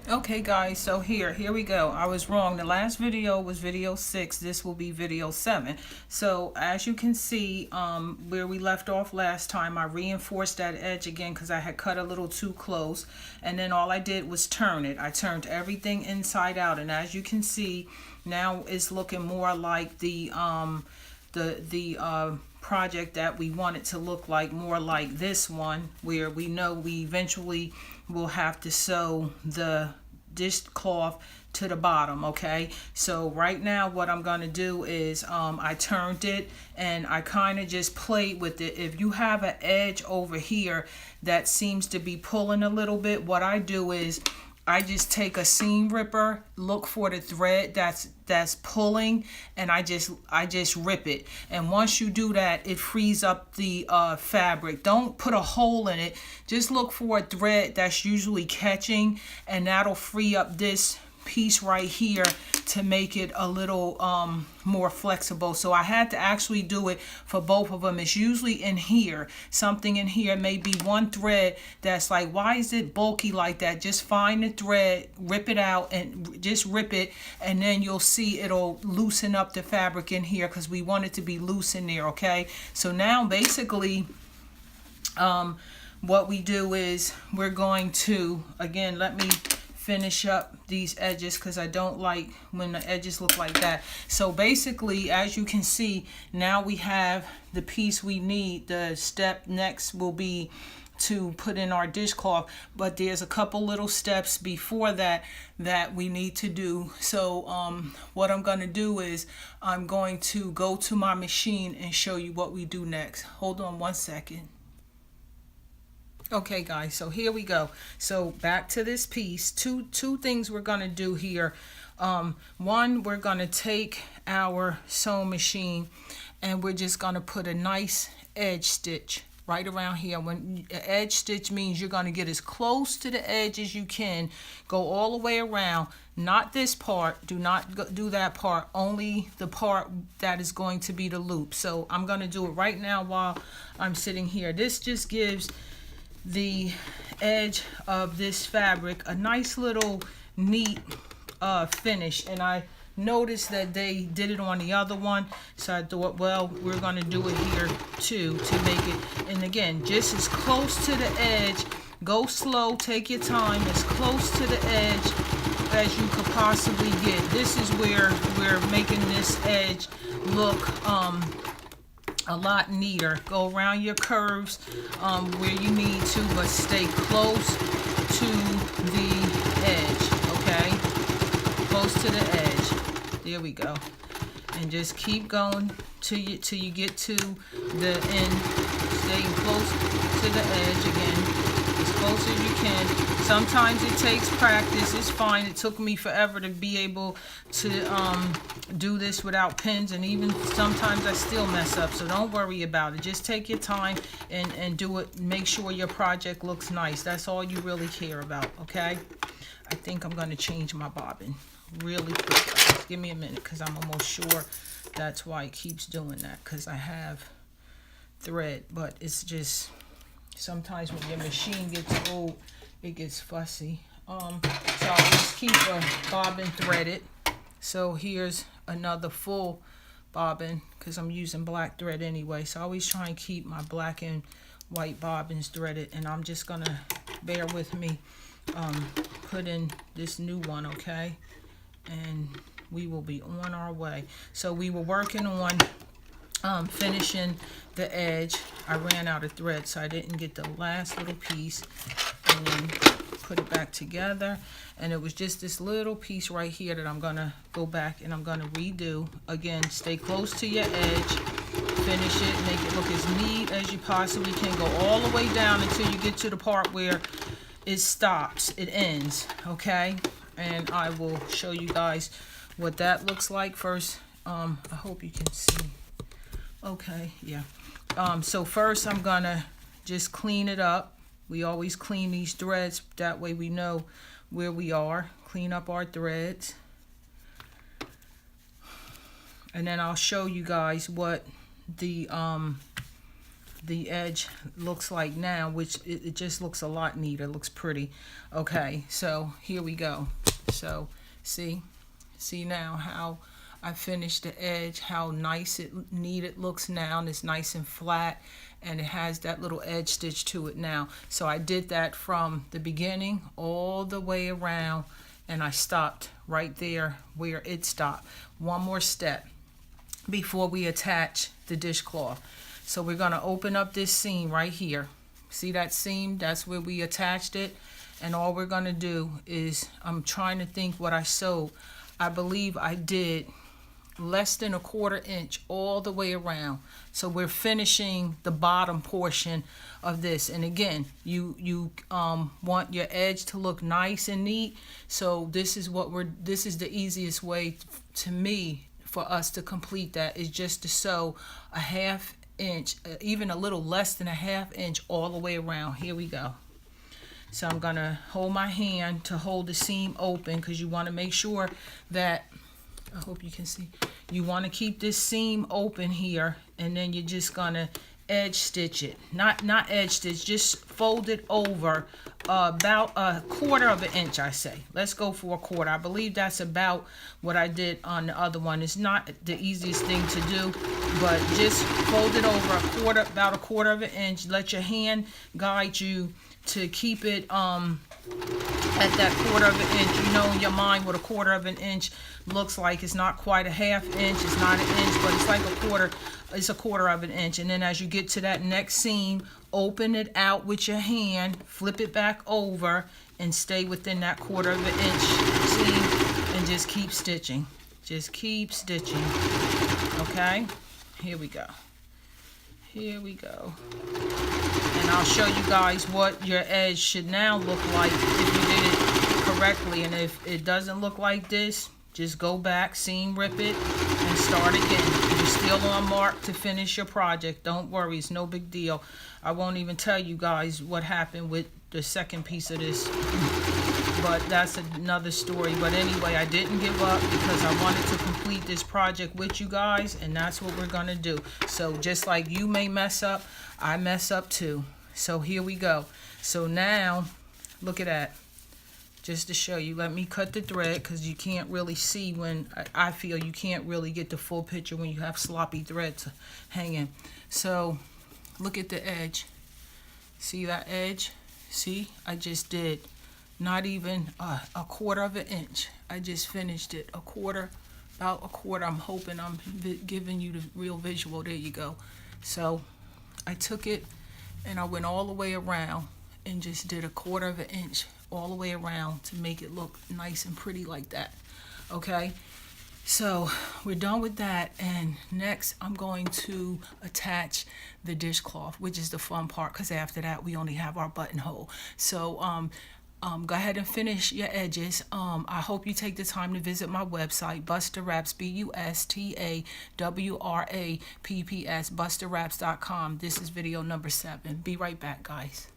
Okay guys, so here we go. I was wrong. The last video was video 6. This will be video 7. So as you can see, where we left off last time, I reinforced that edge again because I had cut a little too close, and then all I did was turn it. I turned everything inside out, and as you can see, now it's looking more like the project that we want it to look like, more like this one, where we know we eventually will have to sew the dishcloth to the bottom. Okay, so right now what I'm going to do is I turned it and I kind of just played with it. If you have an edge over here that seems to be pulling a little bit, what I do is I just take a seam ripper, look for the thread that's pulling, and I just rip it. And once you do that, it frees up the fabric. Don't put a hole in it. Just look for a thread that's usually catching, and that'll free up this piece right here to make it a little more flexible. So I had to actually do it for both of them. It's usually in here, something in here, maybe one thread that's like, why is it bulky like that? Just find the thread, rip it out, and just rip it, and then you'll see it'll loosen up the fabric in here because we want it to be loose in there. Okay, so now basically what we do is we're going to, again, let me finish up these edges because I don't like when the edges look like that. So basically, as you can see, now we have the piece we need. The step next will be to put in our dishcloth, but there's a couple little steps before that that we need to do. So what I'm going to do is I'm going to go to my machine and show you what we do next. Hold on one second. Okay guys, so here we go. So back to this piece. Two things we're going to do here. One, we're going to take our sewing machine and we're just going to put a nice edge stitch right around here. When edge stitch means you're going to get as close to the edge as you can. Go all the way around. Not this part. Do not do that part. Only the part that is going to be the loop. So I'm going to do it right now while I'm sitting here. This just gives the edge of this fabric a nice little neat finish, and I noticed that they did it on the other one, so I thought, well, we're going to do it here too to make it. And again, just as close to the edge, go slow, take your time, as close to the edge as you could possibly get. This is where we're making this edge look a lot neater. Go around your curves where you need to, but stay close to the edge. Okay, close to the edge. There we go. And just keep going till you get to the end. Staying close to the edge again, as close as you can. Sometimes it takes practice. It's fine. It took me forever to be able to do this without pins, and even sometimes I still mess up, so don't worry about it. Just take your time and do it. Make sure your project looks nice. That's all you really care about. Okay, I think I'm going to change my bobbin really quick. Give me a minute because I'm almost sure that's why it keeps doing that, because I have thread, but it's just sometimes when your machine gets old, it gets fussy. So I'll just keep a bobbin threaded. So here's another full bobbin because I'm using black thread anyway. So I always try and keep my black and white bobbins threaded. And I'm just going to, bear with me, put in this new one, okay? And we will be on our way. So we were working on finishing the edge. I ran out of thread, so I didn't get the last little piece. And then put it back together, and it was just this little piece right here that I'm gonna go back and I'm gonna redo. Again, stay close to your edge, finish it, make it look as neat as you possibly can. Go all the way down until you get to the part where it stops, it ends. Okay, and I will show you guys what that looks like first. I hope you can see. Okay, yeah. So first I'm gonna just clean it up. We always clean these threads, that way we know where we are. Clean up our threads. And then I'll show you guys what the the edge looks like now, which it just looks a lot neater, looks pretty. Okay, so here we go. So see now how I finished the edge, how nice neat it looks now, and it's nice and flat, and it has that little edge stitch to it now. So I did that from the beginning all the way around, and I stopped right there where it stopped. One more step before we attach the dishcloth. So we're going to open up this seam right here. See that seam? That's where we attached it. And all we're going to do is, I'm trying to think what I sewed. I believe I did less than 1/4 inch all the way around. So we're finishing the bottom portion of this. And again, you want your edge to look nice and neat. So this is the easiest way to me for us to complete that, is just to sew a 1/2 inch, even a little less than a 1/2 inch all the way around. Here we go. So I'm gonna hold my hand to hold the seam open, because you want to make sure that, I hope you can see, you want to keep this seam open here, and then you're just gonna edge stitch it. Not edge stitch, just fold it over about 1/4 inch, I say. Let's go for 1/4. I believe that's about what I did on the other one. It's not the easiest thing to do, but just fold it over about 1/4 inch. Let your hand guide you to keep it at that 1/4 inch. You know in your mind what 1/4 inch looks like. It's not quite a 1/2 inch, it's not an inch, but it's like 1/4. It's 1/4 inch. And then as you get to that next seam, open it out with your hand, flip it back over, and stay within that 1/4 inch seam, and just keep stitching. Just keep stitching. Okay, here we go. Here we go. And I'll show you guys what your edge should now look like if you did it correctly. And if it doesn't look like this, just go back, seam rip it, and start again. You're still on mark to finish your project. Don't worry, it's no big deal. I won't even tell you guys what happened with the second piece of this, but that's another story. But anyway, I didn't give up, because I wanted to complete this project with you guys, and that's what we're gonna do. So just like you may mess up, I mess up too. So here we go. So now, look at that. Just to show you, let me cut the thread, because you can't really see when, I feel you can't really get the full picture when you have sloppy threads hanging. So look at the edge. See that edge? See, I just did not even a 1/4 inch. I just finished it about 1/4. I'm hoping I'm giving you the real visual. There you go. So I took it and I went all the way around and just did a 1/4 inch all the way around to make it look nice and pretty like that. Okay, so we're done with that, and next I'm going to attach the dishcloth, which is the fun part, because after that we only have our buttonhole. So go ahead and finish your edges. I hope you take the time to visit my website, BustaWraps, BustaWraps, BustaWraps.com. This is video number 7. Be right back, guys.